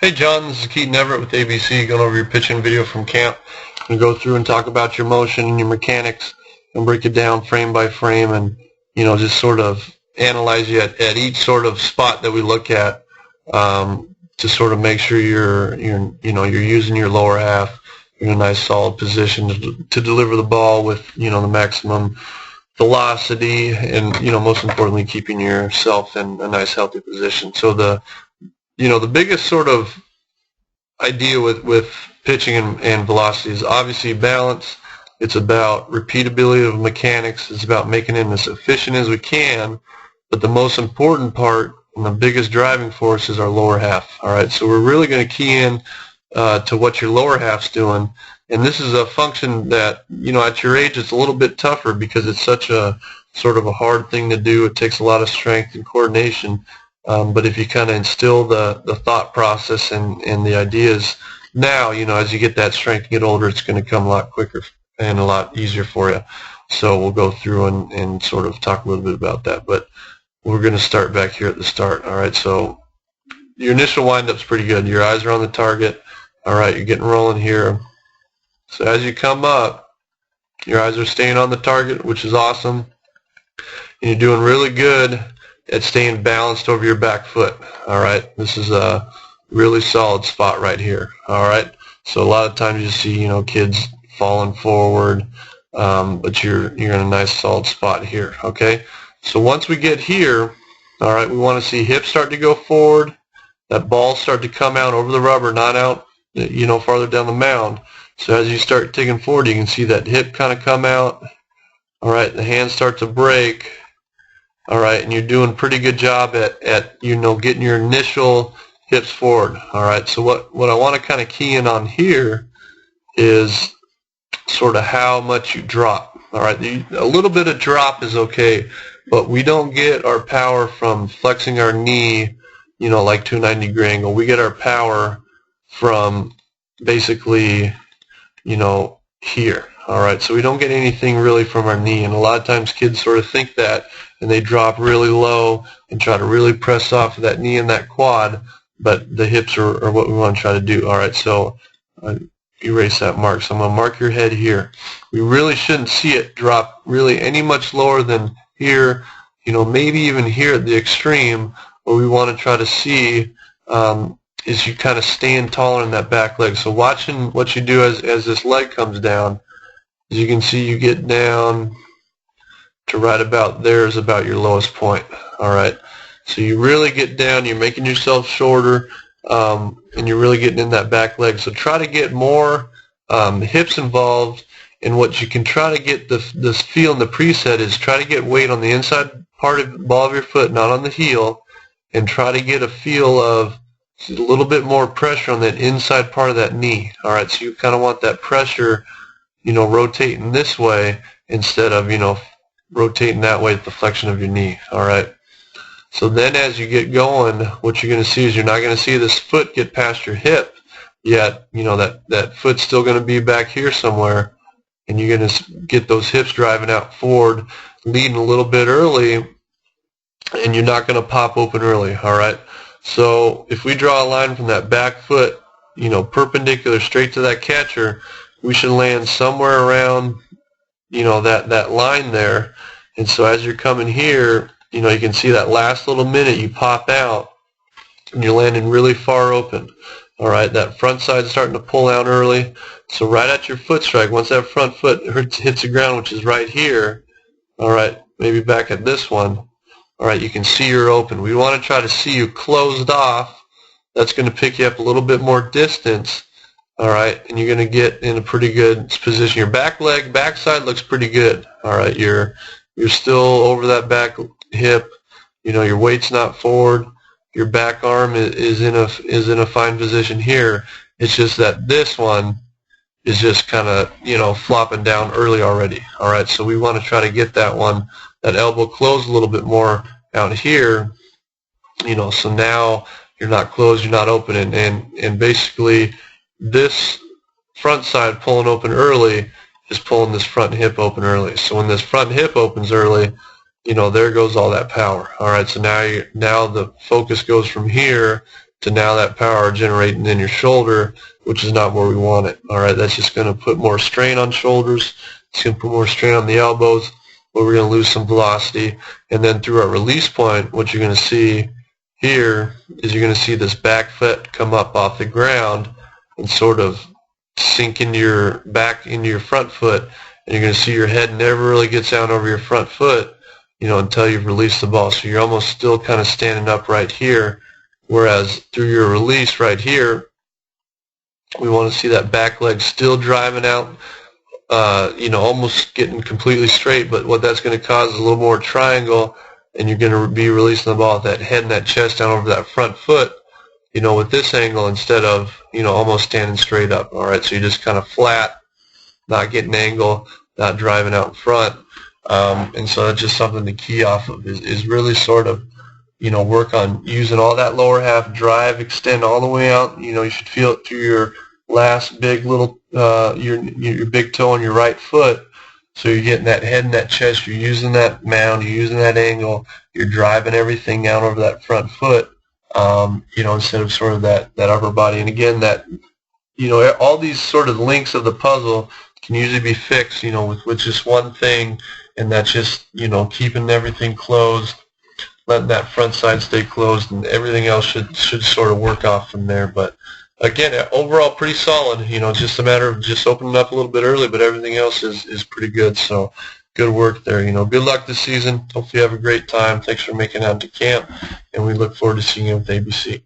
Hey John, this is Keaton Everett with ABC, going over your pitching video from camp. I'm going to go through and talk about your motion and your mechanics and break it down frame by frame and, just sort of analyze you at each sort of spot that we look at to sort of make sure you're using your lower half in a nice solid position to deliver the ball with, the maximum velocity and, most importantly, keeping yourself in a nice healthy position. So the biggest sort of idea with pitching and velocity is obviously balance. It's about repeatability of mechanics. It's about making it as efficient as we can. But the most important part and the biggest driving force is our lower half. All right, so we're really going to key in to what your lower half's doing. And this is a function that, at your age it's a little bit tougher because it's such a sort of a hard thing to do. It takes a lot of strength and coordination. But if you kind of instill the thought process and the ideas now, as you get that strength and get older, it's going to come a lot quicker and a lot easier for you. So we'll go through and sort of talk a little bit about that. But we're going to start back here at the start. All right, so your initial wind-up's pretty good. Your eyes are on the target. All right, you're getting rolling here. So as you come up, your eyes are staying on the target, which is awesome. And you're doing really good at staying balanced over your back foot. All right, this is a really solid spot right here. All right, so a lot of times you see kids falling forward, but you're in a nice solid spot here. Okay, so once we get here, all right, we want to see hips start to go forward, that ball start to come out over the rubber, not out farther down the mound. So as you start taking forward, you can see that hip kind of come out. All right, the hands start to break. All right, and you're doing a pretty good job at getting your initial hips forward. All right, so what I want to kind of key in on here is sort of how much you drop. All right, a little bit of drop is okay, but we don't get our power from flexing our knee, like to a 90-degree angle. We get our power from basically, here. All right, so we don't get anything really from our knee, and a lot of times kids sort of think that, and they drop really low and try to really press off of that knee and that quad, but the hips are what we want to try to do. All right, so erase that mark. So I'm going to mark your head here. We really shouldn't see it drop really any much lower than here, maybe even here at the extreme. What we want to try to see is you kind of stand taller in that back leg. So watching what you do as this leg comes down, as you can see, you get down to right about there is about your lowest point. All right, so you really get down, you're making yourself shorter, and you're really getting in that back leg. So try to get more hips involved, and what you can try to get this feel in the preset is try to get weight on the inside part of the ball of your foot, not on the heel, and try to get a feel of a little bit more pressure on that inside part of that knee. All right, so you kind of want that pressure, rotating this way instead of, rotating that way at the flexion of your knee. All right. So then as you get going, what you're going to see is you're not going to see this foot get past your hip yet. That foot's still going to be back here somewhere, and you're going to get those hips driving out forward, leading a little bit early, and you're not going to pop open early. All right. So if we draw a line from that back foot, perpendicular straight to that catcher, we should land somewhere around that line there. And so as you're coming here, you can see that last little minute you pop out and you're landing really far open. All right, that front side's starting to pull out early. So right at your foot strike, once that front foot hits the ground, which is right here, all right, maybe back at this one, all right, you can see you're open. We want to try to see you closed off. That's going to pick you up a little bit more distance. All right, and you're going to get in a pretty good position. Your backside looks pretty good. All right, you're still over that back hip. Your weight's not forward. Your back arm is in a fine position here. It's just that this one is just kind of flopping down early already. All right, so we want to try to get that elbow closed a little bit more out here. So now you're not closed, you're not open, and basically this front side pulling open early is pulling this front hip open early. So when this front hip opens early, there goes all that power. All right, so now the focus goes from here to now that power generating in your shoulder, which is not where we want it. All right, that's just going to put more strain on shoulders. It's going to put more strain on the elbows, where we're going to lose some velocity. And then through our release point, what you're going to see here is you're going to see this back foot come up off the ground and sort of sink into your back into your front foot, and you're going to see your head never really gets down over your front foot, until you've released the ball. So you're almost still kind of standing up right here, whereas through your release right here, we want to see that back leg still driving out, almost getting completely straight, but what that's going to cause is a little more triangle, and you're going to be releasing the ball with that head and that chest down over that front foot, with this angle instead of, almost standing straight up. All right, so you're just kind of flat, not getting angle, not driving out in front. And so that's just something to key off of is really sort of, work on using all that lower half, drive, extend all the way out. You should feel it through your last big little, your big toe on your right foot. So you're getting that head and that chest. You're using that mound. You're using that angle. You're driving everything out over that front foot, instead of sort of that upper body. And again, that, all these sort of links of the puzzle can usually be fixed, with just one thing, and that's just, keeping everything closed, letting that front side stay closed, and everything else should sort of work off from there. But again, overall pretty solid. It's just a matter of just opening up a little bit early, but everything else is pretty good. So good work there. Good luck this season. Hopefully you have a great time. Thanks for making it out to camp, and we look forward to seeing you with ABC.